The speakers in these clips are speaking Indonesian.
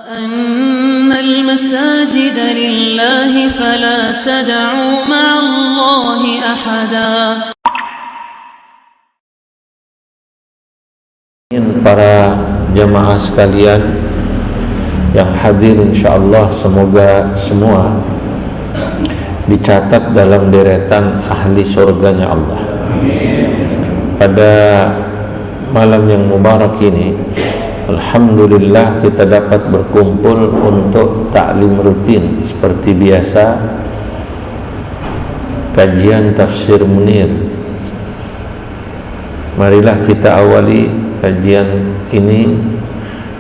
وأن المساجد لله فلا تدعوا مع الله أحدا. Para jamaah sekalian yang hadir, insyaallah semoga semua dicatat dalam deretan ahli surganya Allah. Pada malam yang mubarak ini, alhamdulillah kita dapat berkumpul untuk taklim rutin seperti biasa, kajian tafsir Munir. Marilah kita awali kajian ini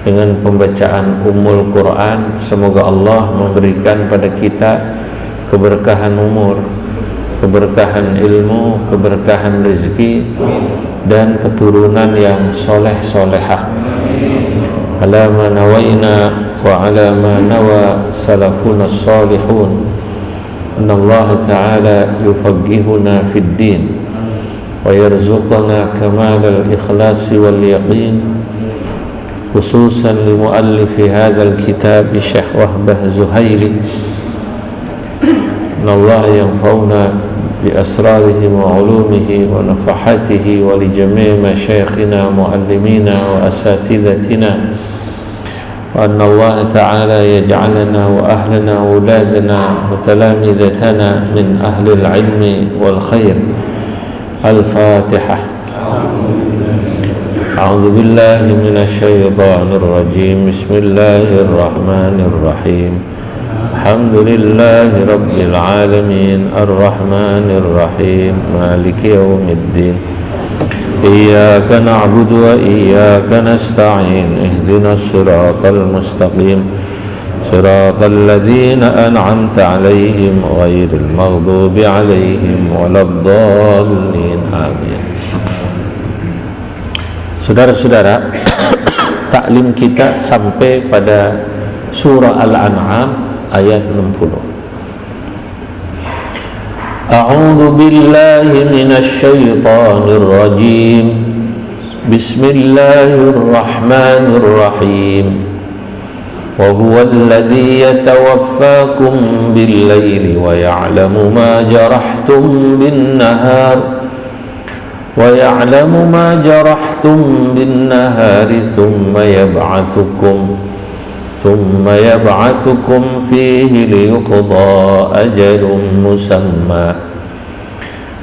dengan pembacaan Ummul Quran. Semoga Allah memberikan pada kita keberkahan umur, keberkahan ilmu, keberkahan rezeki, dan keturunan yang soleh-solehah. Ala ma nawaina wa ala ma nawa salafuna salihun. Innallaha ta'ala yufaqqihuna fid din wa yarzuqna kamal al-ikhlas wal yaqin, khususan li muallifi hadzal kitab Syekh Wahbah Zuhaili. Innallaha yanfa'una bi asrarihi wa ulumihi wa nafahatihi wa li jami' masyayikhina muallimina wa asatidatina, wa anna Allah ta'ala yaj'alana wa ahlana wa auladana wa talamidatana min ahli al-ilmi wal khair. Al-Fatihah. A'udzu billahi minasy syaithanir rajim. Bismillahirrahmanirrahim. Alhamdulillahi rabbil alamin, arrahmanir rahim, maliki yaumiddin. Iyyaka na'budu wa iyyaka nasta'in. Ihdinas siratal mustaqim, siratal ladzina an'amta 'alaihim ghairil maghdubi 'alaihim waladdallin. Amin. Saudara-saudara, taklim kita sampai pada surah Al-An'am ayat 60. A'udzu billahi minasy syaithanir rajim. Bismillahirrahmanirrahim. Wa huwal ladzi yatawaffakum bil-laili wa ya'lamu ma jarahtum bin-nahar وَيَعْلَمُ مَا جَرَحْتُمْ بِالنَّهَارِ ثُمَّ يَبْعَثُكُمْ فِيهِ لِيُقْضَى أَجَلٌ مُّسَمًّى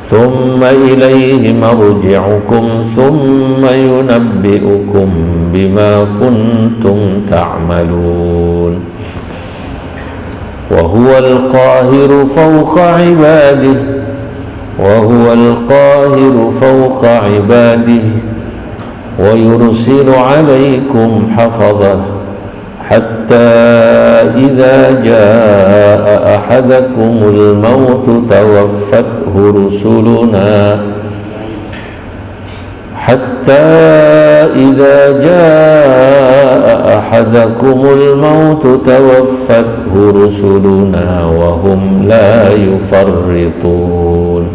ثُمَّ إِلَيْهِ مَرْجِعُكُمْ ثُمَّ يُنَبِّئُكُم بِمَا كُنتُمْ تَعْمَلُونَ وَهُوَ الْقَاهِرُ فَوْقَ عِبَادِهِ وهو القاهر فوق عباده ويرسل عليكم حفظه حتى إذا جاء أحدكم الموت توفته رسلنا وهم لا يفرطون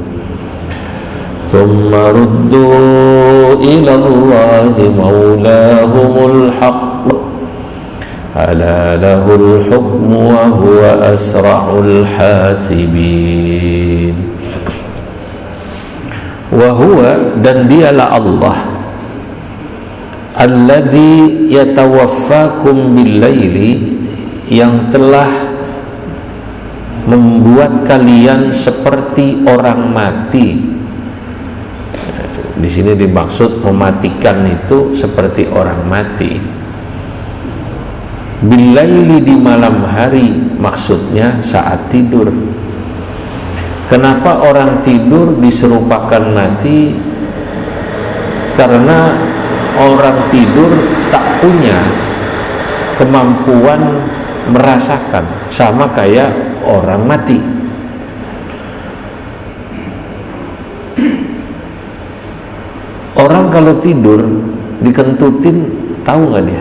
ثم ردوا إلى الله مولاهم الحق ألا له الحكم وهو أسرع الحاسبين. Wahuwa, dan dialah Allah, alladzi yatawaffakum bil-laili, yang telah membuat kalian seperti orang mati. Di sini dimaksud mematikan itu seperti orang mati. Bil-laili, di malam hari, maksudnya saat tidur. Kenapa orang tidur diserupakan mati? Karena orang tidur tak punya kemampuan merasakan, sama kayak orang mati. Orang kalau tidur dikentutin, tahu nggak dia?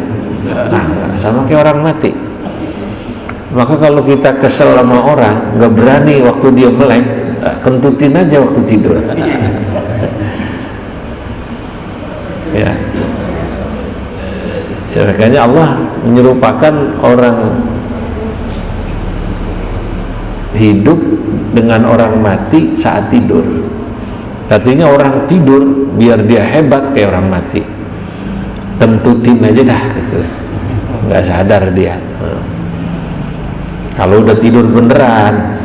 Nggak, sama kayak orang mati. Maka kalau kita kesel sama orang, nggak berani waktu dia melek, kentutin aja waktu tidur. Ya, makanya Allah menyerupakan orang hidup dengan orang mati saat tidur. Artinya orang tidur biar dia hebat kayak orang mati, tentutin aja dah gitu. Nggak sadar dia. Kalau udah tidur beneran,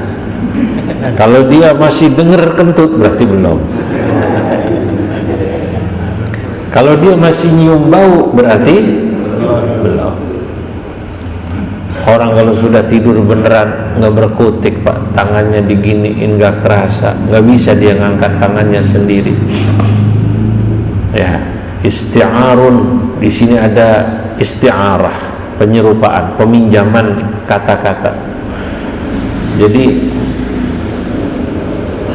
kalau dia masih denger kentut berarti belum. Kalau dia masih nyium bau berarti belum. Orang kalau sudah tidur beneran nggak berkutik Pak, tangannya diginiin nggak kerasa, nggak bisa dia ngangkat tangannya sendiri. Ya, isti'arun, di sini ada isti'arah, penyerupaan, peminjaman kata-kata. Jadi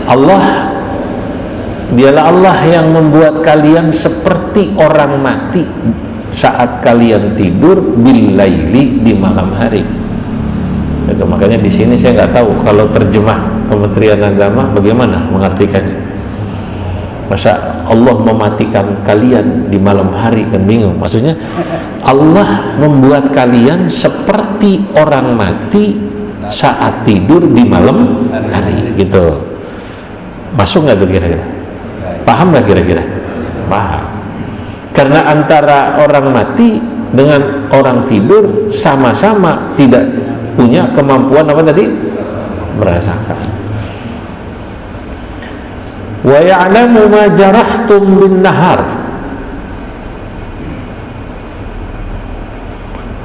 Allah, dialah Allah yang membuat kalian seperti orang mati saat kalian tidur bil laili, di malam hari. Itu makanya di sini saya nggak tahu kalau terjemah Kementerian Agama bagaimana mengartikannya. Masa Allah mematikan kalian di malam hari, kan bingung. Maksudnya Allah membuat kalian seperti orang mati saat tidur di malam hari, gitu. Masuk nggak tuh kira-kira? Paham nggak kira-kira? Paham. Karena antara orang mati dengan orang tidur sama-sama tidak punya kemampuan apa tadi? Merasakan. Wa ya'lamu ma jarahtum bin nahar.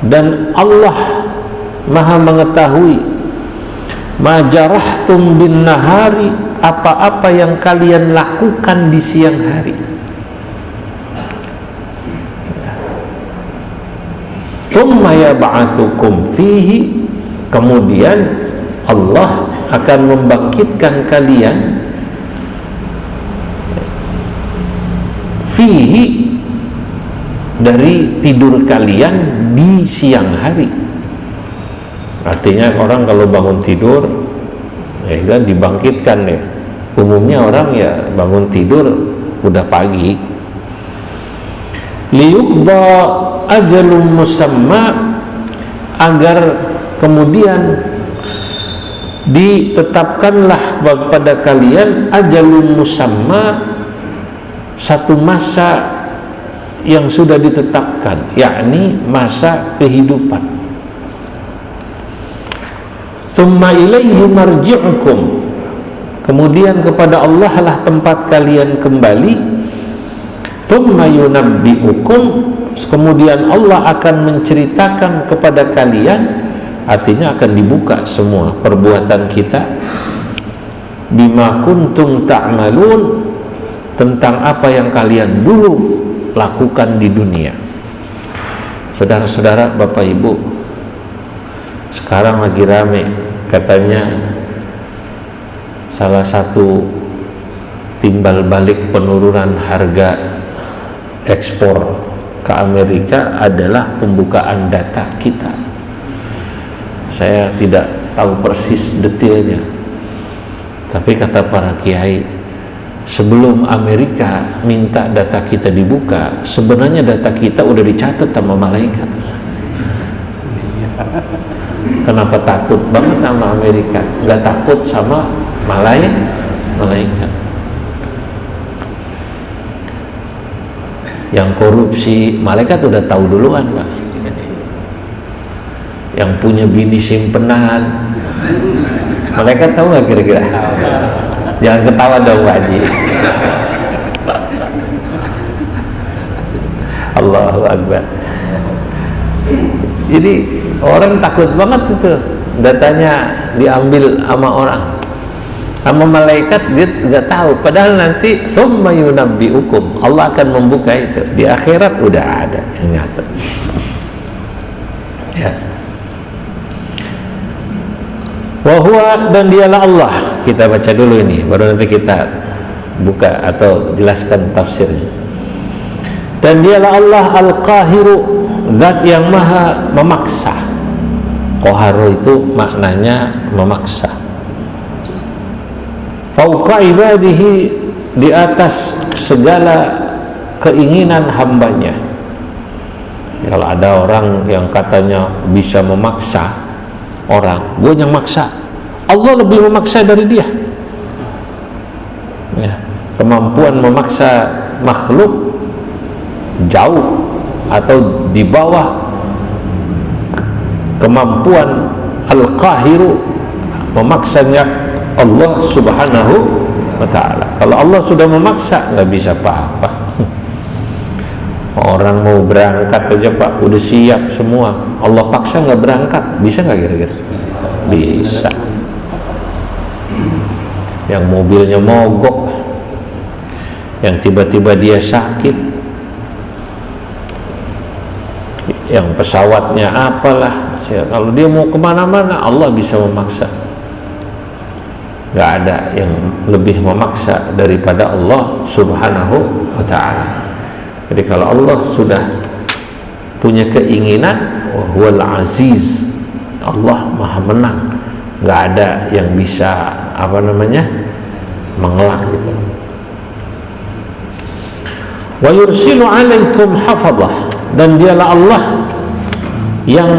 Dan Allah Maha mengetahui ma jarahtum bin nahari, apa-apa yang kalian lakukan di siang hari. Tsumma yab'atsukum fihi, kemudian Allah akan membangkitkan kalian fihi, dari tidur kalian di siang hari. Artinya orang kalau bangun tidur ya kan dibangkitkan ya. Umumnya orang ya bangun tidur udah pagi. Liyuqda ajalum musamma, agar kemudian ditetapkanlah pada kalian ajalum musamma, satu masa yang sudah ditetapkan, yakni masa kehidupan. Tsumma ilaihi marji'ukum, kemudian kepada Allah lah tempat kalian kembali. Tsumma yunabbi'ukum, kemudian Allah akan menceritakan kepada kalian, artinya akan dibuka semua perbuatan kita, bima kuntum ta'malun, tentang apa yang kalian dulu lakukan di dunia. Saudara-saudara, Bapak Ibu, sekarang lagi rame katanya salah satu timbal balik penurunan harga ekspor ke Amerika adalah pembukaan data kita. Saya tidak tahu persis detailnya, tapi kata para kiai, sebelum Amerika minta data kita dibuka, sebenarnya data kita udah dicatat sama malaikat. Kenapa takut banget sama Amerika? Nggak takut sama malaikat. Yang korupsi, malaikat udah tahu duluan, Pak. Yang punya bini simpenan, malaikat tahu nggak kira-kira? Jangan ketawa dong, Pak Haji. Allahu Akbar. Jadi orang takut banget itu datanya diambil sama orang, sama malaikat. Dia nggak tahu, padahal nanti tsumma yunabbi'ukum, Allah akan membuka itu di akhirat, udah ada yang nyata ya. Wa huwa, dan dialah Allah. Kita baca dulu ini, baru nanti kita buka atau jelaskan tafsirnya. Dan dialah Allah al-qahiru, zat yang maha memaksa. Qaharu itu maknanya memaksa. Fauqa ibadihi, di atas segala keinginan hambanya. Kalau ada orang yang katanya bisa memaksa orang, gue yang maksa, Allah lebih memaksa dari dia. Ya, kemampuan memaksa makhluk jauh atau di bawah kemampuan Al-Qahiru, memaksanya Allah Subhanahu wa ta'ala. Kalau Allah sudah memaksa, nggak bisa apa-apa. Orang mau berangkat aja Pak, udah siap semua, Allah paksa nggak berangkat, bisa nggak kira-kira? Bisa. Yang mobilnya mogok, yang tiba-tiba dia sakit, yang pesawatnya apalah, ya kalau dia mau kemana-mana Allah bisa memaksa. Nggak ada yang lebih memaksa daripada Allah Subhanahu wa ta'ala. Jadi kalau Allah sudah punya keinginan, wahwal aziz, Allah maha menang, nggak ada yang bisa mengelak gitu. Wa yursilu alaikum hafadhah, dan dialah Allah yang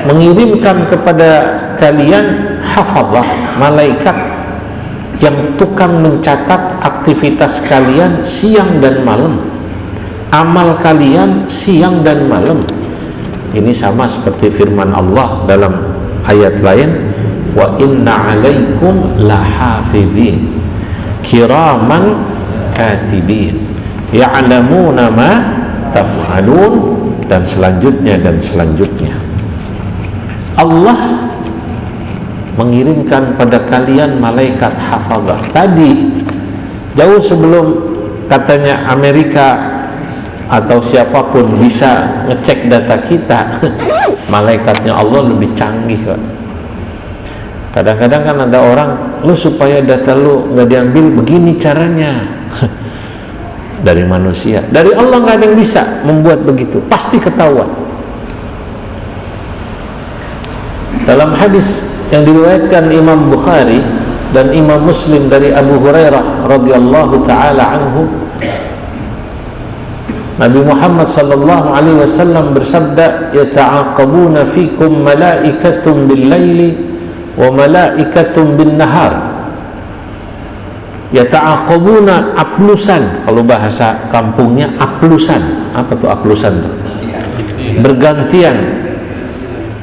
mengirimkan kepada kalian hafadhah, malaikat yang tukang mencatat aktivitas kalian siang dan malam, amal kalian siang dan malam. Ini sama seperti firman Allah dalam ayat lain, wa inna alaikum lahafidhin kiraman katibin ya'lamuna ma taf'alun, dan selanjutnya dan selanjutnya. Allah mengirimkan pada kalian malaikat hafazah. Tadi jauh sebelum katanya Amerika atau siapapun bisa ngecek data kita, malaikatnya Allah lebih canggih Pak. Kadang-kadang kan ada orang, lu supaya data lu nggak diambil begini caranya. Dari manusia, dari Allah nggak ada yang bisa membuat begitu, pasti ketahuan. Dalam hadis yang diriwayatkan Imam Bukhari dan Imam Muslim dari Abu Hurairah radhiyallahu taala anhu, Nabi Muhammad sallallahu alaihi wasallam bersabda, yata'aqabuna fikum malaikatun bil-laili wa malaikatun bin-nahar. Yata'aqabuna, aplusan, kalau bahasa kampungnya aplusan. Apa tuh aplusan tuh? Bergantian.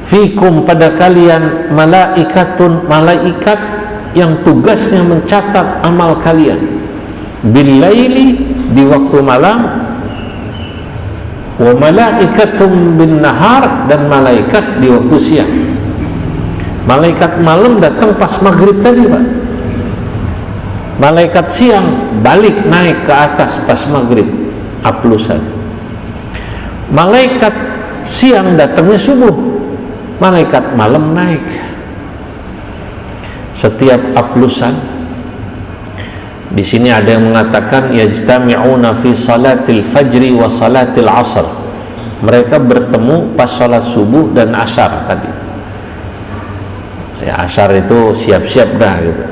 Fikum, pada kalian, malaikatun, malaikat yang tugasnya mencatat amal kalian, bil-laili, di waktu malam, wa malaikatum bin nahar, dan malaikat di waktu siang. Malaikat malam datang pas maghrib tadi Pak, malaikat siang balik naik ke atas pas maghrib, aplusan. Malaikat siang datangnya subuh, malaikat malam naik. Setiap aplusan, di sini ada yang mengatakan yajtami'una fi salatil fajri wa salatil asr, mereka bertemu pas salat subuh dan asar tadi. Ya, asar itu siap-siap dah gitu,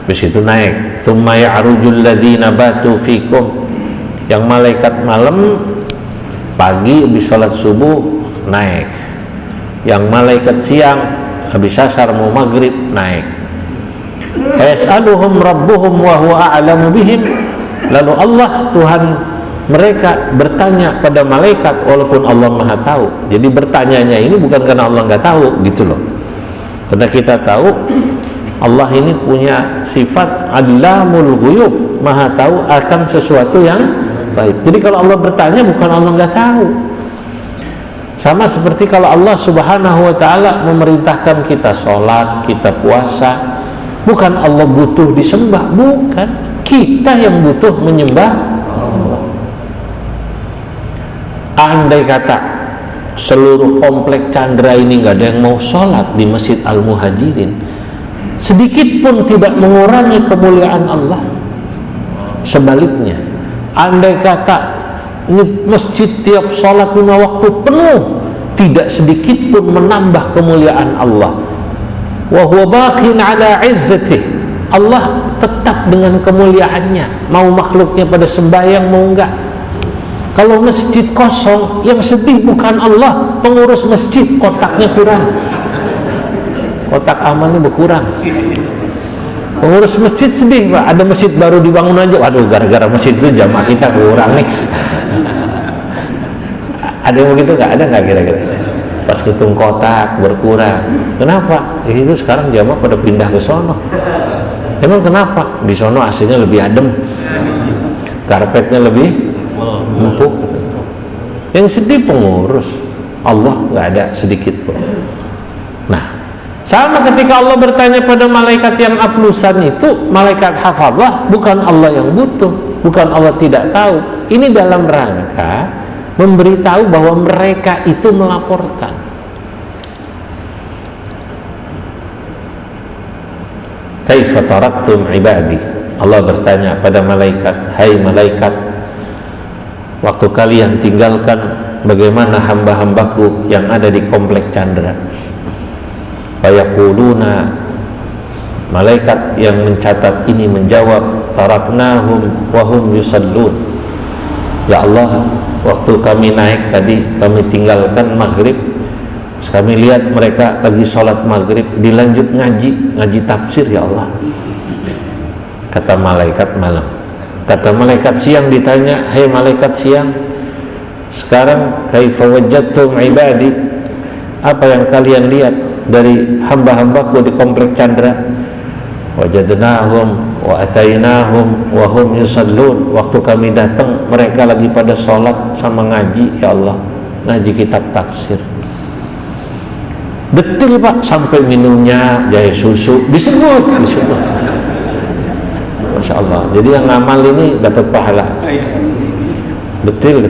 habis itu naik. Tsumma ya'rujul ladzina batu fikum, yang malaikat malam pagi habis salat subuh naik, yang malaikat siang habis asar mau maghrib naik. Yas'aluhum rabbuhum wa huwa a'lamu bihim, lalu Allah Tuhan mereka bertanya pada malaikat walaupun Allah Maha tahu. Jadi bertanyanya ini bukan karena Allah nggak tahu gitu loh, karena kita tahu Allah ini punya sifat adlamul ghuyub, Maha tahu akan sesuatu yang gaib. Jadi kalau Allah bertanya bukan Allah nggak tahu. Sama seperti kalau Allah Subhanahu wa ta'ala memerintahkan kita sholat, kita puasa, bukan Allah butuh disembah, bukan, kita yang butuh menyembah Allah. Andai kata seluruh komplek Chandra ini nggak ada yang mau sholat di Masjid Al-Muhajirin, sedikit pun tidak mengurangi kemuliaan Allah. Sebaliknya, andai kata ini masjid tiap sholat 5 waktu penuh, tidak sedikit pun menambah kemuliaan Allah. Wa huwa baqin ala izzatih, Allah tetap dengan kemuliaannya, mau makhluknya pada sembahyang mau enggak. Kalau masjid kosong, yang sedih bukan Allah, pengurus masjid, kotaknya kurang, kotak amalnya berkurang. Pengurus masjid sedih, Pak, ada masjid baru dibangun aja, waduh gara-gara masjid itu jamaah kita kurang nih. Ada yang begitu nggak? Ada nggak kira-kira? Pas hitung kotak berkurang, kenapa? Itu sekarang jamaah pada pindah ke sono. Emang kenapa? Di sono AC-nya lebih adem, karpetnya lebih empuk gitu. Yang sedih pengurus, Allah nggak ada sedikit pun. Nah, sama ketika Allah bertanya pada malaikat yang aplusan itu, malaikat hafadzah, bukan Allah yang butuh, bukan Allah tidak tahu. Ini dalam rangka memberitahu bahwa mereka itu melaporkan. Kaifa taraktum ibadi? Allah bertanya pada malaikat, hai malaikat, waktu kalian tinggalkan bagaimana hamba-hambaku yang ada di komplek Chandra? Fayaquluna, malaikat yang mencatat ini menjawab, taraknahum wahum yusallun. Ya Allah, waktu kami naik tadi, kami tinggalkan maghrib, kami lihat mereka lagi sholat maghrib, dilanjut ngaji tafsir. Ya Allah, kata malaikat malam. Kata malaikat siang ditanya, hai malaikat siang, sekarang kaifa wajadtum ibadi, apa yang kalian lihat dari hamba-hambaku di komplek Chandra? Wajadnahum wa atainahum wa hum yusallun. Waktu kami datang mereka lagi pada sholat sama ngaji. Ya Allah, ngaji kitab tafsir. Betul Pak, sampai minumnya jahe susu disebut. Masya Allah. Jadi yang ngamal ini dapat pahala. Betul.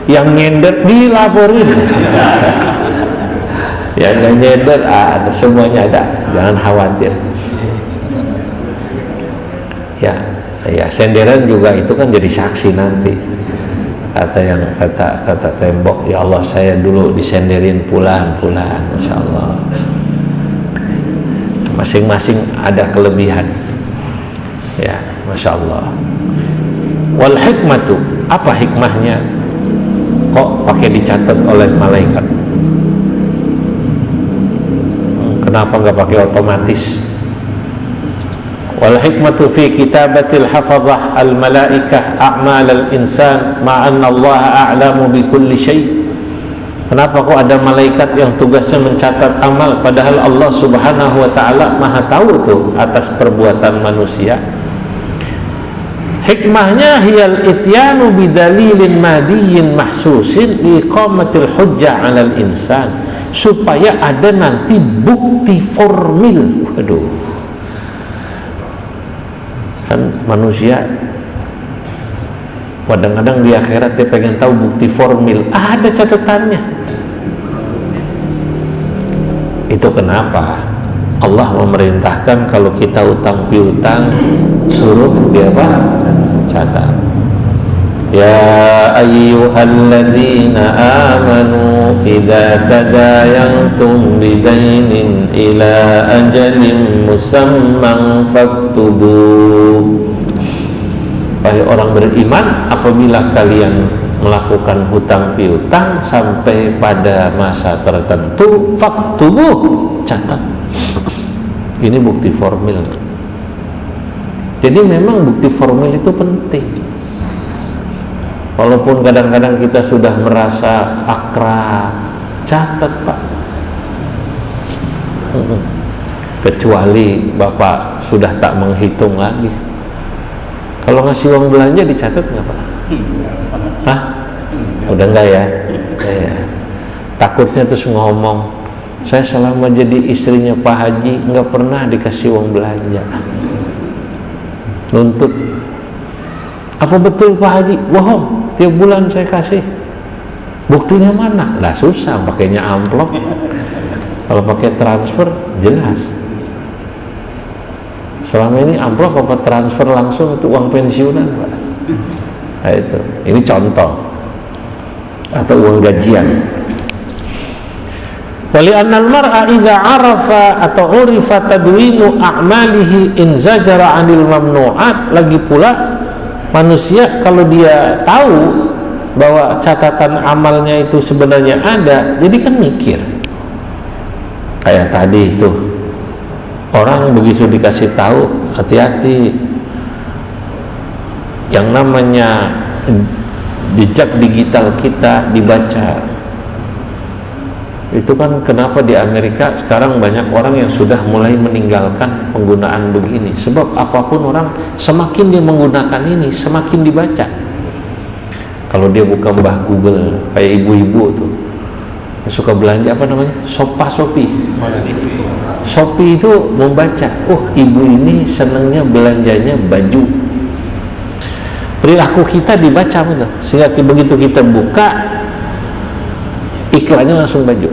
Yang nyender dilaporin. Yang nyender ada, semuanya ada, jangan khawatir. Ya senderan juga itu kan jadi saksi nanti. Kata tembok, ya Allah saya dulu disenderin pulaan, Masya Allah. Masing-masing ada kelebihan. Ya, Masya Allah. Wal hikmatu, apa hikmahnya? Kok pakai dicatat oleh malaikat? Kenapa nggak pakai otomatis? Wal hikmatu fi kitabatil hafadzah al malaikah a'mal al insan ma'anna Allah a'lamu bi kulli syai'. Kenapa kok ada malaikat yang tugasnya mencatat amal, padahal Allah Subhanahu wa taala Maha tahu tuh atas perbuatan manusia. Hikmahnya hiyal ityanu bidalilin madiyyin mahsusin liqamatil hujjah 'alal insan, supaya ada nanti bukti formil. Waduh, kan manusia kadang-kadang di akhirat dia pengen tahu bukti formil, ada catatannya. Itu kenapa Allah memerintahkan kalau kita utang piutang suruh dia apa? Catat. Ya ayyuhalladzina amanu idza tadayantum bidainin ila ajalin musamman faktubu. Wahai orang beriman, apabila kalian melakukan hutang piutang sampai pada masa tertentu, faktubu, catat. Ini bukti formil. Jadi memang bukti formil itu penting. Walaupun kadang-kadang kita sudah merasa akrab, catat Pak. Kecuali Bapak sudah tak menghitung lagi. Kalau ngasih uang belanja dicatat nggak Pak? Hah? Udah enggak ya? Takutnya terus ngomong, saya selama jadi istrinya Pak Haji nggak pernah dikasih uang belanja. Nuntut. Apa betul Pak Haji? Bohong, tiap bulan saya kasih. Buktinya mana? Lah susah, pakainya amplop. Kalau pakai transfer jelas. Selama ini amplop apa transfer langsung itu uang pensiunan Pak. Nah itu, ini contoh. Atau uang gajian. Wali annal mar'a idza arafa atau urifa tadwinu a'malihi in zajara 'anil mamnu'at. Lagi pula manusia kalau dia tahu bahwa catatan amalnya itu sebenarnya ada, jadi kan mikir. Kayak tadi itu, orang begitu dikasih tahu, hati-hati, yang namanya jejak digital kita dibaca. Itu kan kenapa di Amerika sekarang banyak orang yang sudah mulai meninggalkan penggunaan begini. Sebab apapun orang, semakin dia menggunakan ini, semakin dibaca. Kalau dia buka mbah Google, kayak ibu-ibu tuh suka belanja apa namanya, Shopee itu membaca, oh ibu ini senangnya belanjanya baju. Perilaku kita dibaca betul, sehingga begitu kita buka iklannya langsung baju.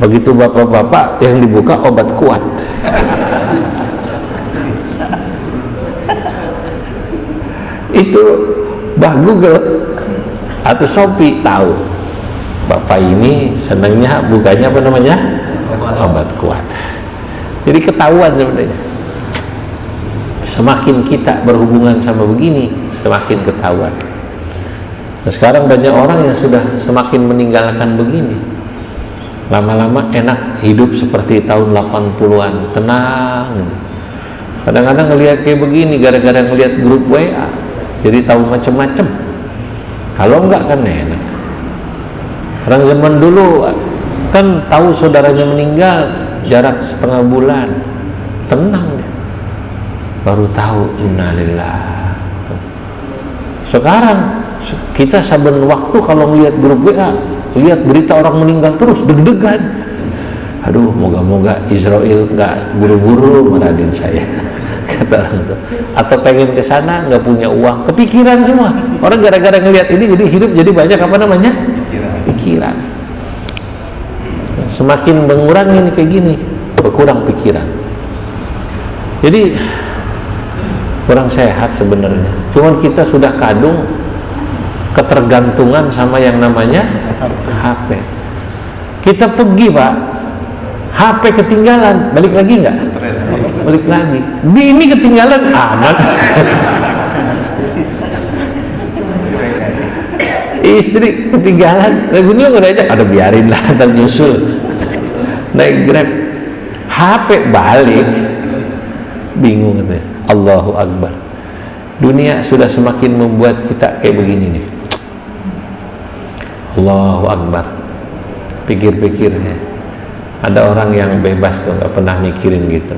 Begitu bapak-bapak yang dibuka obat kuat. Itu bah Google atau Shopee tahu bapak ini senangnya bukanya apa namanya, obat kuat. Jadi ketahuan sebenarnya. Semakin kita berhubungan sama begini, semakin ketahuan. Nah, sekarang banyak orang yang sudah semakin meninggalkan begini. Lama-lama enak hidup seperti tahun 80-an, tenang. Kadang-kadang ngelihat kayak begini gara-gara ngelihat grup WA, jadi tahu macam-macam. Kalau enggak kan enak. Orang zaman dulu kan tahu saudaranya meninggal jarak setengah bulan, tenang dia. Baru tahu innalillah. Sekarang kita saben waktu kalau ngelihat grup WA, lihat berita orang meninggal terus deg-degan. Aduh, moga-moga Israel nggak buru-buru meradin saya, kata orang itu. Atau pengen ke sana nggak punya uang, kepikiran semua. Orang gara-gara ngelihat ini jadi hidup jadi banyak apa namanya? Pikiran. Semakin mengurangi ini kayak gini, berkurang pikiran. Jadi kurang sehat sebenarnya. Cuman kita sudah kadung ketergantungan sama yang namanya HP. Kita pergi Pak, HP ketinggalan, balik lagi nggak? Balik lagi. Bini ketinggalan, aman. Istri ketinggalan, bini nggak diajak, ada biarin lah, ntar nyusul. Naik Grab, HP balik, bingung katanya. Allahu Akbar. Dunia sudah semakin membuat kita kayak begini nih. Allahu Akbar. Pikir-pikirnya, ada orang yang bebas tuh, nggak pernah mikirin gitu.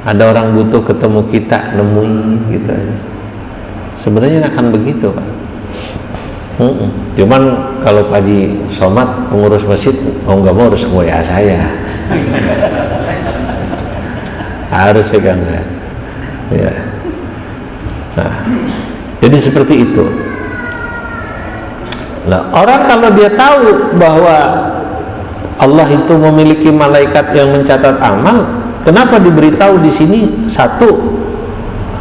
Ada orang butuh ketemu kita, nemuin gitu aja. Sebenarnya akan begitu Pak. Cuman kalau Pak Haji Somad pengurus masjid mau nggak mau harus WA saya. Harus pegang kan. Ya. Nah, jadi seperti itu. Nah, orang kalau dia tahu bahwa Allah itu memiliki malaikat yang mencatat amal, kenapa diberitahu di sini? Satu,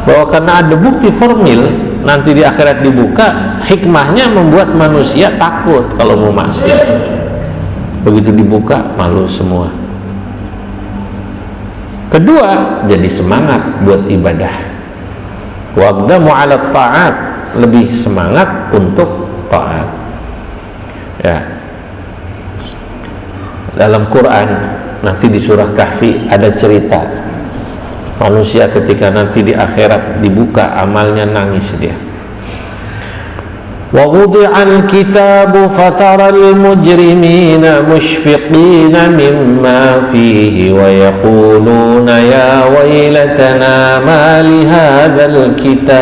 bahwa karena ada bukti formil nanti di akhirat dibuka, hikmahnya membuat manusia takut kalau mau maksiat. Begitu dibuka malu semua. Kedua, jadi semangat buat ibadah. Waqdamu 'ala ta'at, lebih semangat untuk taat. Ya. Dalam Quran nanti di surah Kahfi ada cerita manusia ketika nanti di akhirat dibuka amalnya, nangis dia. وَوُضِعَ الْكِتَابُ فَتَرَى الْمُجْرِمِينَ مُشْفِقِينَ مِمَّا فِيهِ وَيَقُولُونَ يَا وَيْلَتَنَا مَا لِهَذَا الْكِتَابِ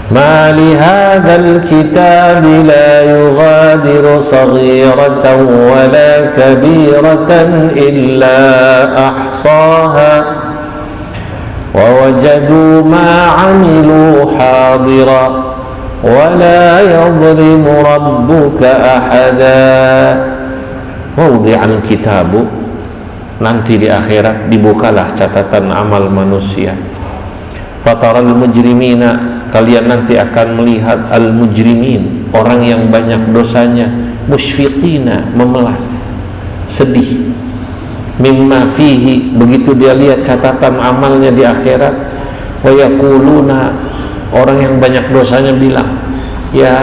مَا لِهَذَا الْكِتَابِ لَا يُغَادِرُ صَغِيرَةً وَلَا كَبِيرَةً إِلَّا أَحْصَاهَا وَوَجَدُوا مَا عَمِلُوا حَاضِرًا وَلَا يَظْلِمُ رَبُّكَ أَحَدًا. وَوُضِعَ الْكِتَابُ, nanti di akhirat dibukalah catatan amal manusia. Fataral mujrimina, kalian nanti akan melihat al-mujrimin, orang yang banyak dosanya, musyfiqina, memelas, sedih. Mimma fihi, begitu dia lihat catatan amalnya di akhirat, wa yaquluna, orang yang banyak dosanya bilang, ya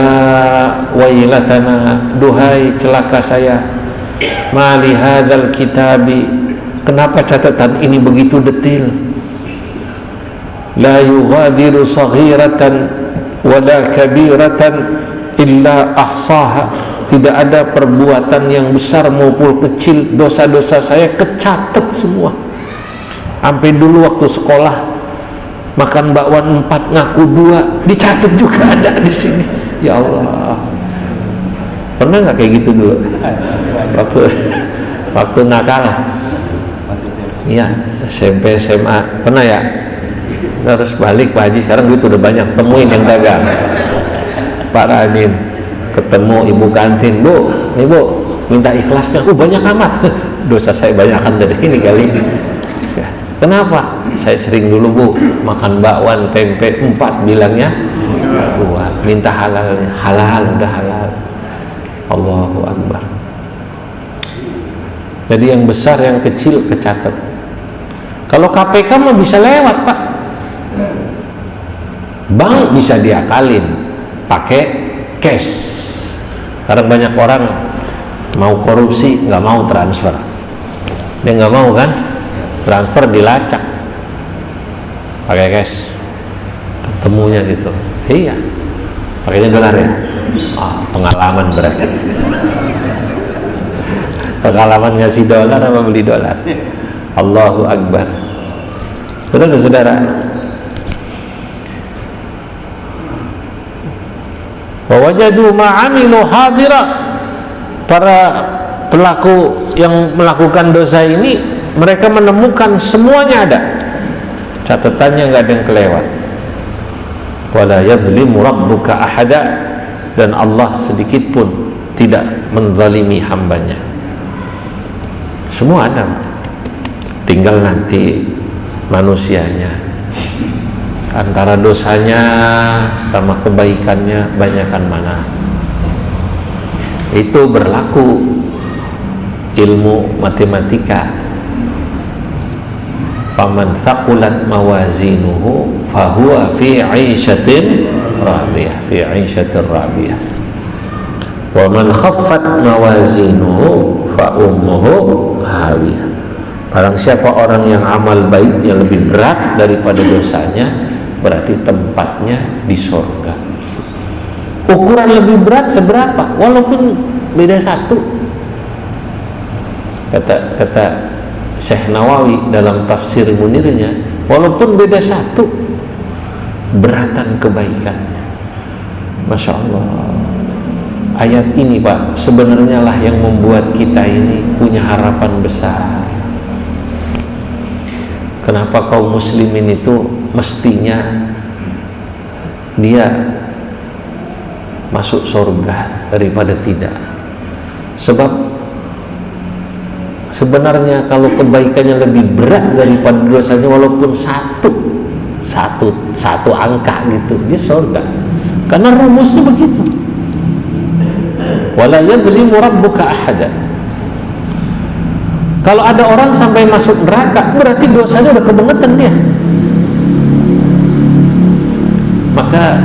wailatana, duhai celaka saya, mali hadzal kitabi, kenapa catatan ini begitu detil, la yughadiru saghiratan wala kabiratan illa ahsaha, tidak ada perbuatan yang besar maupun kecil, dosa-dosa saya kecatat semua. Sampai dulu waktu sekolah makan bakwan 4 ngaku 2 dicatat juga ada di sini. Ya Allah, pernah nggak kayak gitu dulu waktu nakal? Iya, SMP SMA pernah ya. Harus balik Pak Haji, sekarang duit udah banyak, temuin yang dagang. Pak Ramin ketemu ibu kantin, bu, ibu minta ikhlasnya, banyak amat. Dosa saya banyakkan dari ini kali ini. Kenapa? Saya sering dulu bu makan bakwan tempe 4, bilangnya 2, minta halalnya, halal, udah halal. Allahu Akbar. Jadi yang besar yang kecil kecatat. Kalau KPK mah bisa lewat Pak, bank bisa diakalin pakai cash. Karena banyak orang mau korupsi nggak mau transfer, dia nggak mau kan transfer, dilacak pakai cash, ketemunya gitu. Iya, pakainya dolar ya. Pengalaman berarti. Pengalaman ngasih dolar apa beli dolar. Allahu Akbar. Betul saudara. Wa wajadu ma'amilu hadira, para pelaku yang melakukan dosa ini mereka menemukan semuanya ada, catatannya nggak ada yang kelewat. Wala yadhlimu rabbuka ahada, dan Allah sedikit pun tidak menzalimi hambanya. Semua ada, tinggal nanti manusianya antara dosanya sama kebaikannya banyakan mana. Itu berlaku ilmu matematika. Faman thaqulat mawazinuhu fahuwa fi 'ishatin radiyah, fi 'ishatin radiyah. Wa man khaffat mawazinuhu fa ummuhu hawiyah. Barang siapa orang yang amal baiknya lebih berat daripada dosanya, berarti tempatnya di surga. Ukuran lebih berat seberapa? Walaupun beda 1. Kata Syekh Nawawi dalam tafsir Munirnya, walaupun beda 1, beratan kebaikannya. Masya Allah. Ayat ini Pak sebenarnya lah yang membuat kita ini punya harapan besar. Kenapa kaum muslimin itu mestinya dia masuk surga daripada tidak? Sebab sebenarnya kalau kebaikannya lebih berat daripada dosanya, walaupun satu angka gitu, dia surga. Karena rumusnya begitu. Wala yadhlimu rabbuka ahada. Kalau ada orang sampai masuk neraka, berarti dosanya udah kebangetan dia. Maka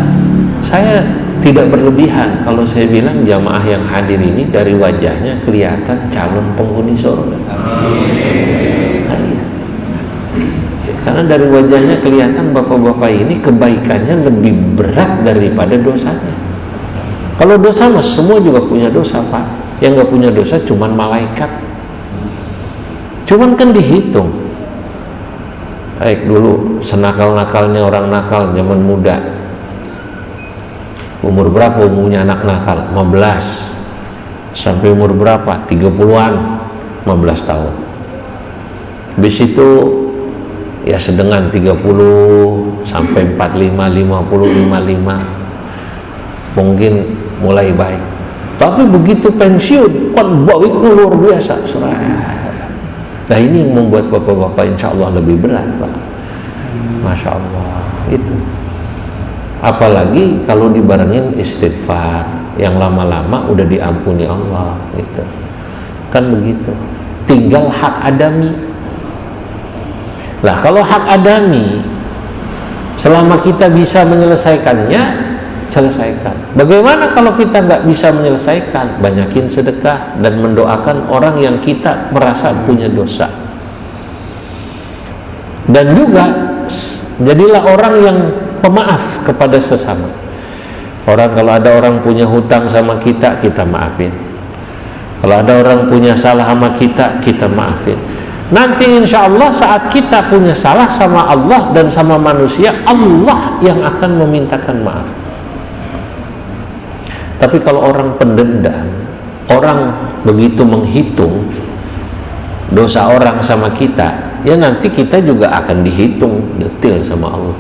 saya tidak berlebihan kalau saya bilang jamaah yang hadir ini dari wajahnya kelihatan calon penghuni surga. Nah, iya. Karena dari wajahnya kelihatan bapak-bapak ini kebaikannya lebih berat daripada dosanya. Kalau dosa mas semua juga punya dosa Pak. Yang nggak punya dosa cuman malaikat. Cuman kan dihitung. Baik dulu senakal-nakalnya orang nakal zaman muda. Umur berapa umumnya anak nakal? 15. Sampai umur berapa? 30-an, 15 tahun. Habis itu ya sedengan 30 sampai 45, 50, 55. Mungkin mulai baik. Tapi begitu pensiun, kan baiknya luar biasa. Nah ini yang membuat bapak-bapak insya Allah lebih berat Pak. Masya Allah. Itu. Apalagi kalau dibarengin istighfar yang lama-lama udah diampuni Allah gitu. Kan begitu. Tinggal hak adami. Lah kalau hak adami Selama kita bisa menyelesaikannya, selesaikan. Bagaimana kalau kita nggak bisa menyelesaikan? Banyakin sedekah dan mendoakan orang yang kita merasa punya dosa. Dan juga jadilah orang yang pemaaf kepada sesama. Orang kalau ada orang punya hutang sama kita, kita maafin. Kalau ada orang punya salah sama kita, kita maafin. Nanti insya Allah saat kita punya salah sama Allah dan sama manusia, Allah yang akan memintakan maaf. Tapi kalau orang pendendam, orang begitu menghitung dosa orang sama kita, ya nanti kita juga akan dihitung detail sama Allah.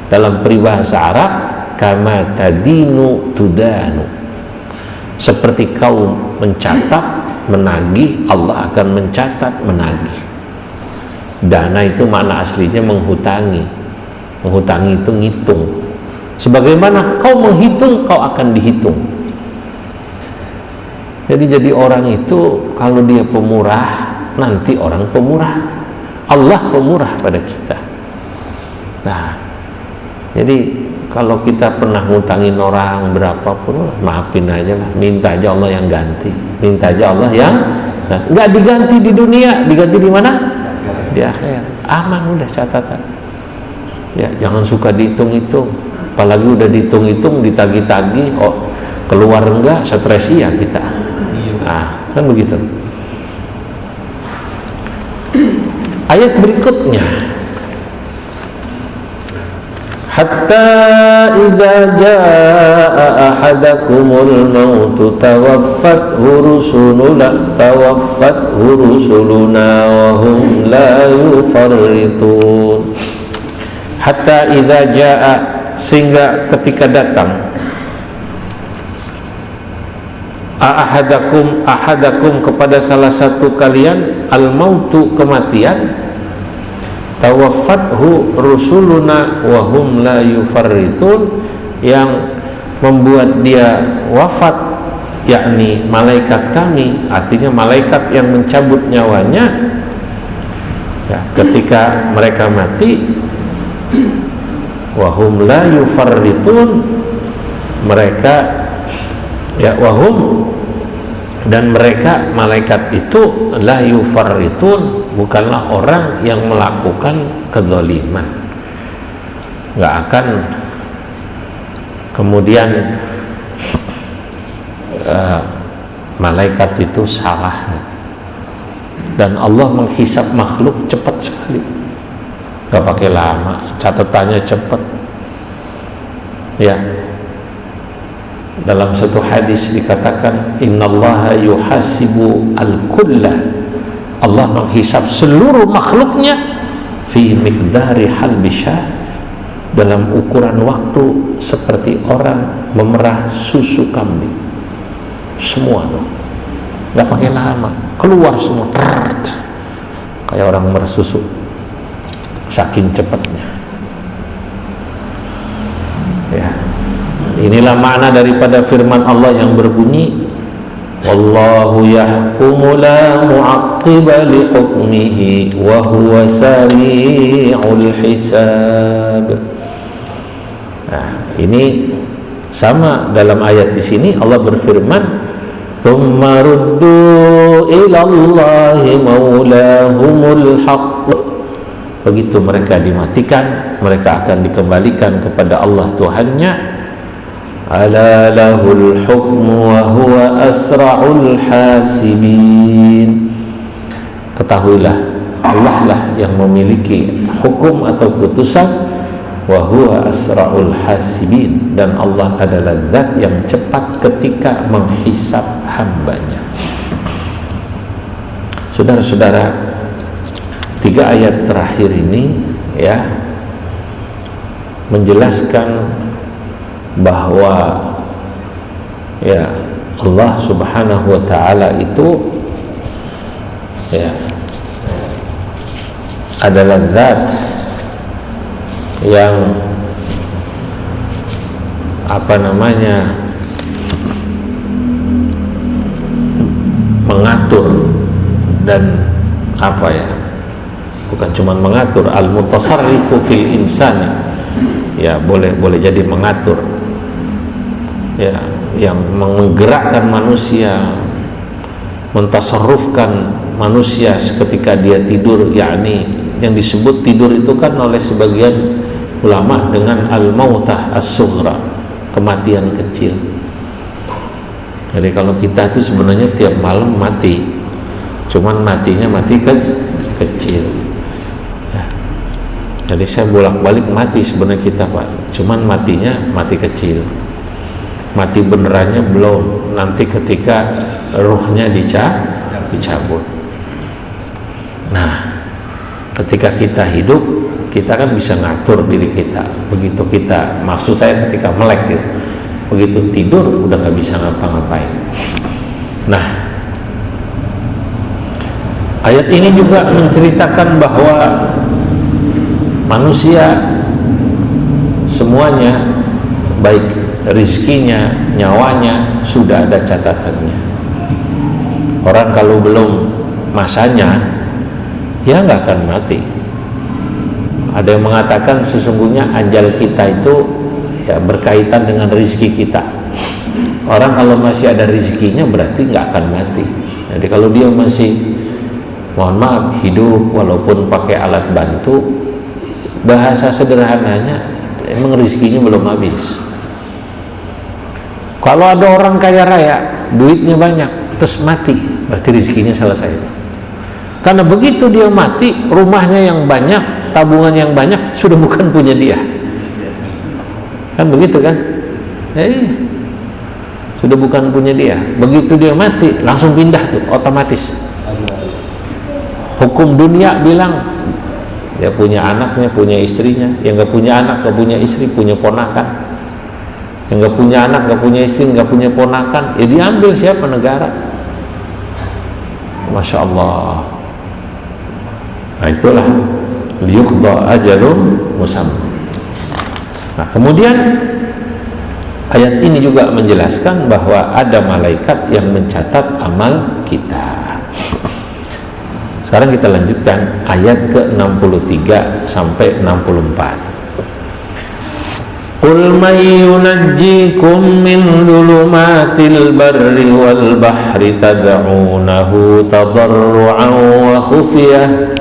Dalam peribahasa Arab, kama tadinu tudanu, seperti kau mencatat menagih, Allah akan mencatat menagih. Dana itu makna aslinya menghutangi. Menghutangi itu ngitung. Sebagaimana kau menghitung, kau akan dihitung. Jadi orang itu kalau dia pemurah, nanti orang pemurah. Allah pemurah pada kita. Nah, jadi kalau kita pernah ngutangin orang berapapun, maafin aja lah, minta aja Allah yang ganti, minta aja Allah yang nggak diganti di dunia, diganti di mana? Di akhir. Aman udah catatan. Ya jangan suka dihitung-hitung, apalagi udah dihitung-hitung, ditagih-tagih, oh keluar enggak, stres ya kita. Nah kan begitu. Ayat berikutnya, hatta idza jaa ahadakumul maut tawaffathu rusuluna wa hum la yufarritun. Hatta idza jaa, sehingga ketika datang, ahadakum kepada salah satu kalian, al mautu kematian, tawaffathu rusuluna wa hum la yufarritun, yang membuat dia wafat, yakni malaikat kami, artinya malaikat yang mencabut nyawanya ya, ketika mereka mati, wa hum la yufarritun, mereka ya wahum, dan mereka malaikat itu la yufarritun, bukanlah orang yang melakukan kezaliman. Nggak akan kemudian malaikat itu salah, dan Allah menghisap makhluk cepat sekali, nggak pakai lama, catatannya cepat ya. Dalam satu hadis dikatakan, innallaha yuhasibu al-kullah, Allah menghisap seluruh makhluknya fi miqdari halbisyah, dalam ukuran waktu seperti orang memerah susu kambing. Semua tuh nggak pakai lama, keluar semua kayak orang memerah susu, saking cepatnya ya. Inilah makna daripada firman Allah yang berbunyi, wallahu yahkumu la mu'aqqiba li hukmihi wa huwa sari'ul hisab. Nah, ini sama dalam ayat di sini Allah berfirman, tsumma ruddu ila Allahi maulahumul haqq. Begitu mereka dimatikan, mereka akan dikembalikan kepada Allah Tuhannya. Ala lahul hukmu wa huwa asra'ul hasibin. Ketahuilah, Allah lah yang memiliki hukum atau putusan, wa huwa asra'ul hasibin, dan Allah adalah zat yang cepat ketika menghisap hambanya. Saudara-saudara, 3 ayat terakhir ini ya menjelaskan bahwa ya Allah Subhanahu wa ta'ala itu ya adalah zat yang mengatur dan bukan cuma mengatur, al-mutasarrifu fil insani, ya boleh jadi mengatur, ya, yang menggerakkan manusia, mentasarrufkan manusia ketika dia tidur, yakni yang disebut tidur itu kan oleh sebagian ulama dengan al-mautah as-sughra, kematian kecil. Jadi kalau kita itu sebenarnya tiap malam mati, cuman matinya mati kecil. Ya. Jadi saya bolak-balik mati sebenarnya kita, Pak, cuman matinya mati kecil. Mati benerannya belum, nanti ketika ruhnya dicabut. Nah, ketika kita hidup, kita kan bisa ngatur diri kita. Begitu kita, maksud saya ketika melek gitu, begitu tidur udah nggak bisa ngapa-ngapain. Nah, ayat ini juga menceritakan bahwa manusia semuanya, baik rizkinya, nyawanya, sudah ada catatannya. Orang kalau belum masanya, ya nggak akan mati. Ada yang mengatakan sesungguhnya ajal kita itu ya berkaitan dengan rizki kita. Orang kalau masih ada rizkinya berarti nggak akan mati. Jadi kalau dia masih, mohon maaf, hidup walaupun pakai alat bantu, bahasa sederhananya emang rizkinya belum habis. Kalau ada orang kaya raya, duitnya banyak, terus mati, berarti rizkinya selesai itu. Karena begitu dia mati, rumahnya yang banyak, tabungan yang banyak, sudah bukan punya dia. Kan begitu kan? Sudah bukan punya dia. Begitu dia mati, langsung pindah tuh, otomatis. Hukum dunia bilang, dia punya anaknya, punya istrinya. Yang gak punya anak, gak punya istri, punya ponakan. Yang gak punya anak, gak punya istri, gak punya ponakan, ya diambil siapa? Negara. Masya Allah. Nah itulah liyuqda ajalum musamma. Nah kemudian ayat ini juga menjelaskan bahwa ada malaikat yang mencatat amal kita. Sekarang kita lanjutkan ayat ke-63 sampai 64. Qul man yunajjikum min dhulumatil barri wal bahri tad'unahu tadarru'an wa khufyah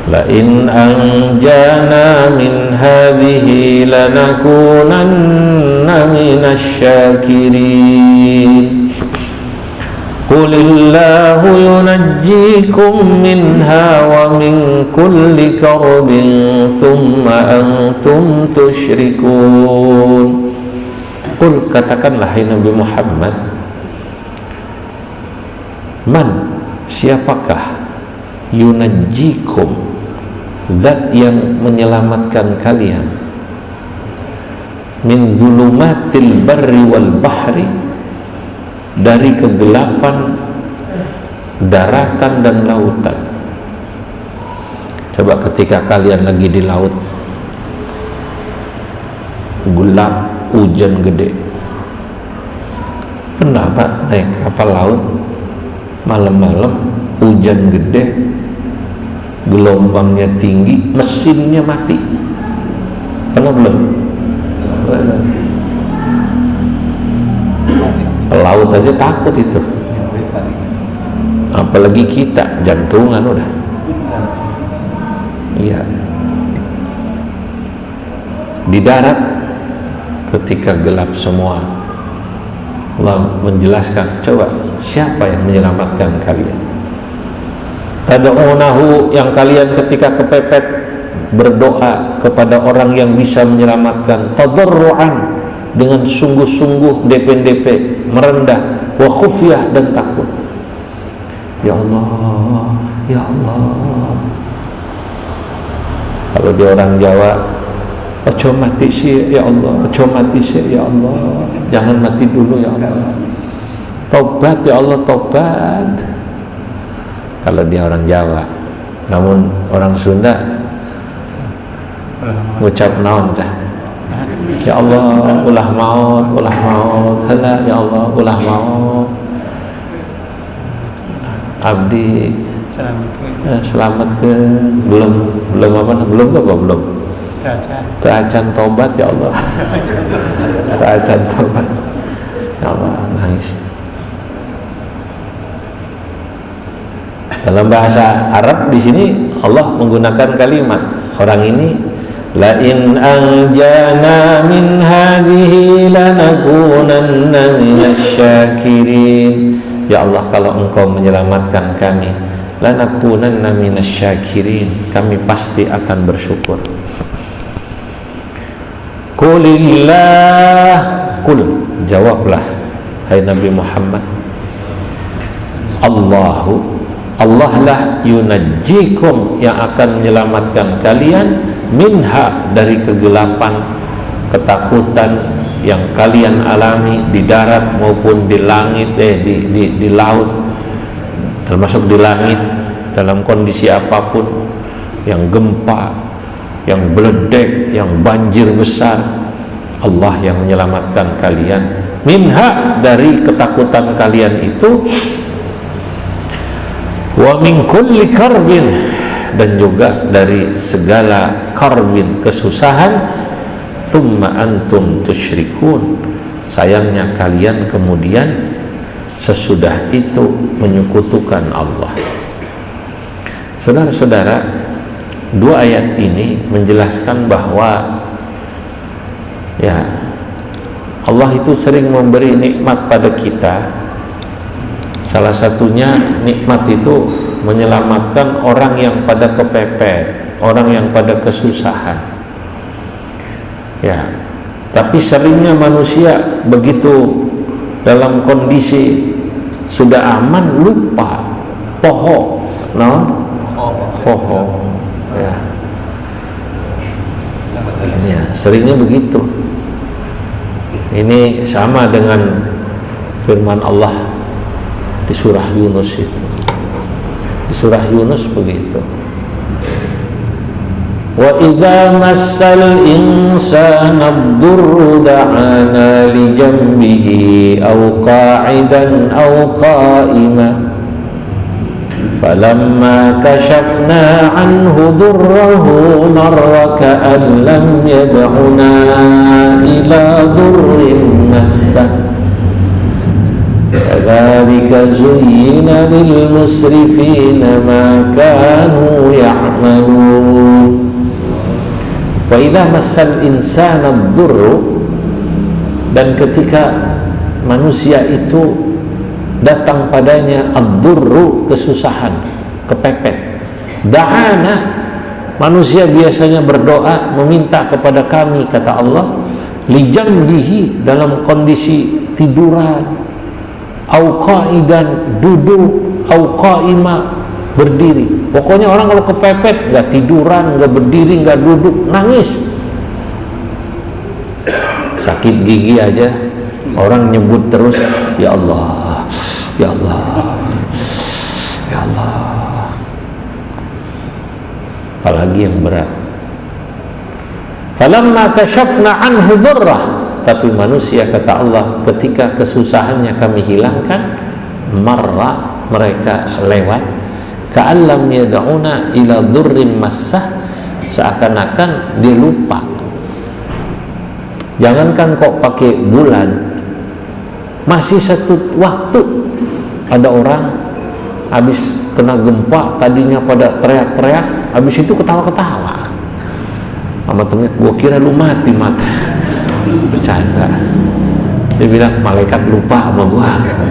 la in anjana min hadhihi lanakunanna minasy syakirin. Qulillahu yunajjikum minha wa min kulli karbin thumma antum tusyrikun. Qul, katakanlah hai Nabi Muhammad, man, siapakah, yunajjikum, zat yang menyelamatkan kalian, min zulumatil barri wal bahri, dari kegelapan daratan dan lautan. Coba ketika kalian lagi di laut, gelap, hujan gede, pernah Pak naik kapal laut malam-malam, hujan gede, gelombangnya tinggi, mesinnya mati, pernah belum? Pelaut aja takut itu, apalagi kita, jantungan udah. Iya. Di darat ketika gelap semua, Allah menjelaskan, coba siapa yang menyelamatkan kalian? Tad'unahu, yang kalian ketika kepepet berdoa kepada orang yang bisa menyelamatkan, tadarru'an, dengan sungguh-sungguh, DP merendah, wa khufyah, dan takut. Ya Allah, ya Allah. Kalau dia orang Jawa, ojo mati sih ya Allah, ojo mati sih ya Allah, jangan mati dulu ya Allah, tobat ya Allah, tobat. Kalau dia orang Jawa. Namun orang Sunda ngucap naon cah, ya Allah, ulah maut, hala ya Allah, ulah maut, abdi selamatkan, belum tuh apa, belum Acan tobat ya Allah. Acan tobat ya Allah, nangis. Dalam bahasa Arab di sini Allah menggunakan kalimat orang ini, la in anjana min hadhihi lanakunanna minasyakirin. Ya Allah, kalau Engkau menyelamatkan kami, lanakunanna minasyakirin, kami pasti akan bersyukur. Qulillah, qul, jawablah hai Nabi Muhammad, Allah lah yunajjikum, yang akan menyelamatkan kalian, minha, dari kegelapan, ketakutan yang kalian alami di darat maupun di langit, di laut, termasuk di langit dalam kondisi apapun, yang gempa, yang beledek, yang banjir besar. Allah yang menyelamatkan kalian, minha, dari ketakutan kalian itu, wa min kulli karbin, dan juga dari segala karbin, kesusahan, thumma antum tusyrikun, sayangnya kalian kemudian sesudah itu menyekutukan Allah. Saudara-saudara, dua ayat ini menjelaskan bahwa ya, Allah itu sering memberi nikmat pada kita. Salah satunya nikmat itu menyelamatkan orang yang pada kepepet, orang yang pada kesusahan. Ya, tapi seringnya manusia begitu dalam kondisi sudah aman lupa poho, poho. Ya. Ya, seringnya begitu. Ini sama dengan firman Allah di surah Yunus itu. Di surah Yunus begitu. Wa idza massal insana ad-durru da'ana li janbihi aw qa'idan aw qa'iman falamma kashafna 'anhu durrahu marra ka'an lam yad'una ila durrin massah kadzalika zuyyina lil musrifina ma kanu ya'malun. Wa idza massal insana ad-durru, dan ketika manusia itu datang padanya ad-durru, kesusahan, kepepet, da'ana, manusia biasanya berdoa meminta kepada kami, kata Allah, li jambihi, dalam kondisi tiduran, au qa'idan, duduk, au qa'ima, berdiri. Pokoknya orang kalau kepepet, nggak tiduran, nggak berdiri, nggak duduk, nangis. Sakit gigi aja orang nyebut terus, ya Allah, ya Allah, ya Allah. Apalagi yang berat. Falamma kashafna anhu durrah, tapi manusia, kata Allah, ketika kesusahannya kami hilangkan, marra, mereka lewat, ka'allam yad'una ila durrin massah, seakan-akan dia lupa. Jangankan kok pakai bulan, masih satu waktu ada orang habis kena gempa, tadinya pada teriak-teriak, habis itu ketawa-ketawa sama temennya, gua kira lu mati. Bercanda. Dia bilang malaikat lupa sama gua gitu.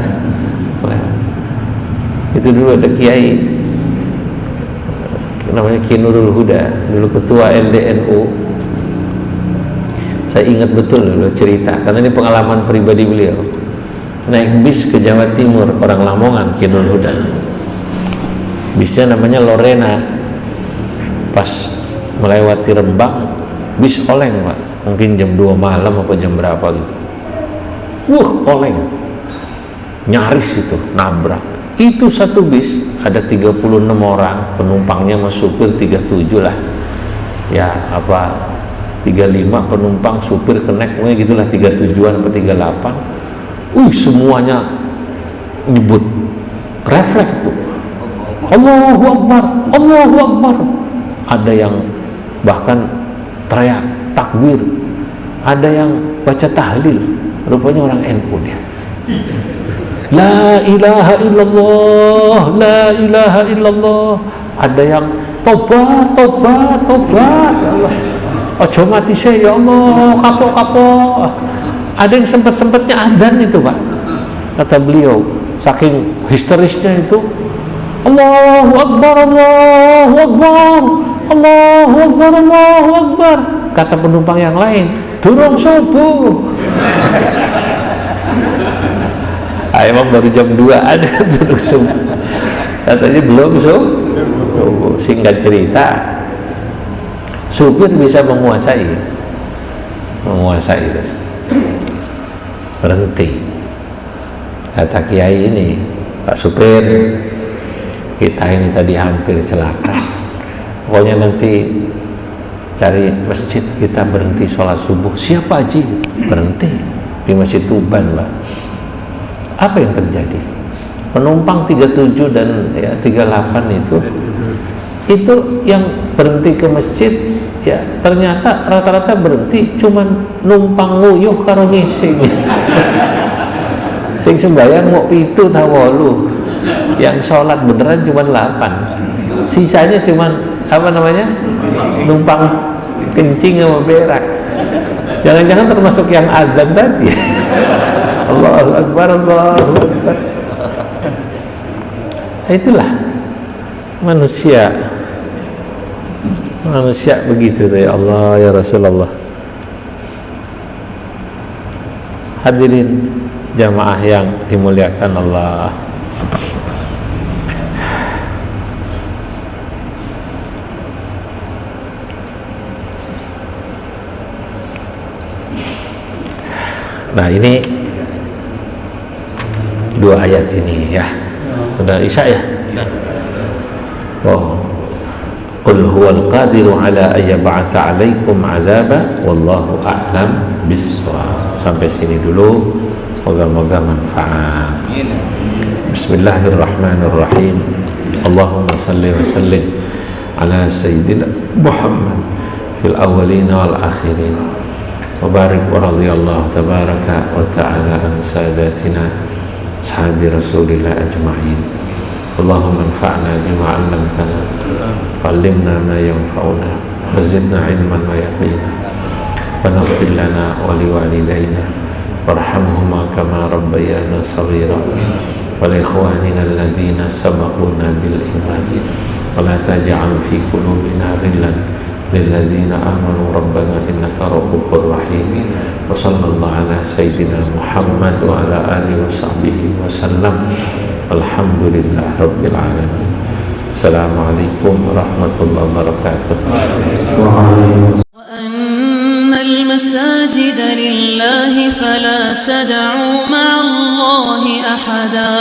Itu dulu ada kiai namanya Kiai Nurul Huda, dulu ketua LDNU. Saya ingat betul dulu cerita, karena ini pengalaman pribadi beliau. Naik bis ke Jawa Timur, orang Lamongan, Kiai Nurul Huda. Bisnya namanya Lorena. Pas melewati Rembang, bis oleng, Pak. Mungkin jam 2 malam apa jam berapa gitu. Oleng. Nyaris itu, nabrak. Itu satu bis, ada 36 orang, penumpangnya sama supir 37 lah. Ya, 35 penumpang, supir kenek, gitulah, 37-an apa 38. Semuanya nyebut. Refleks itu. Allahu Akbar, Allahu Akbar. Ada yang bahkan teriak takbir, ada yang baca tahlil, rupanya orang NU dia. La ilaha illallah, la ilaha illallah. Ada yang tobat, tobat, tobat, ya Allah, ojo mati saya, ya Allah, kapok. Ada yang sempat-sempatnya adzan itu, Pak. Kata beliau, saking histerisnya itu, Allahu Akbar, Allahu Akbar, Allahu Akbar, Allahu Akbar. Kata penumpang yang lain, durung subuh. Emang baru jam 2 ada durung subuh. Katanya belum subuh. Singkat cerita, supir bisa menguasai berhenti. Kata kiai ini, Pak supir, kita ini tadi hampir celaka, pokoknya nanti cari masjid kita berhenti sholat subuh. Siapa Haji? Berhenti di Masjid Tuban, Pak. Apa yang terjadi? Penumpang 37 dan 38 itu yang berhenti ke masjid, ya ternyata rata-rata berhenti cuman numpang nguyuh karo ngising. Sing sembahyang mau pitu ta 8, yang sholat beneran cuma 8, sisanya cuman numpang kencing sama berak. Jangan-jangan termasuk yang adzan tadi. Allahu Akbar, Allahu Akbar. Itulah manusia begitu tuh, ya Allah, ya Rasulullah. Hadirin jamaah yang dimuliakan Allah, nah ini 2 ayat ini ya, udah Isya ya. Oh, qul huwal qadiru ala ayyab'atsa 'alaikum 'azaba wallahu a'lam bissawab. Sampai sini dulu, moga-moga manfaat. Bismillahirrahmanirrahim. Allahumma salli wa sallim ala sayyidina Muhammad fil awwalin wal akhirin wa barik wa radhiyallahu tabaraka wa ta'ala an sadatina ashabi rasulillah ajma'in. Allahumma anfa'na bima 'allamtana wa 'allimna ma yanfa'una wa zidna 'ilman wa yaqina wa naghfir lana wa liwalidayna warhamhuma kama rabbayana saghira wa li ikhwanina alladhina sabaquna bil iman wa la taj'al fi qulubina ghillan lil ladzina amanu rabbana innaka ra'ufur rahim. Wa sallallahu ala sayyidina Muhammad wa ala alihi wa sahbihi wa sallam. Alhamdulillah rabbil alamin. Assalamualaikum warahmatullahi wabarakatuh. وأن المساجد لله فلا تدعوا مع الله أحدا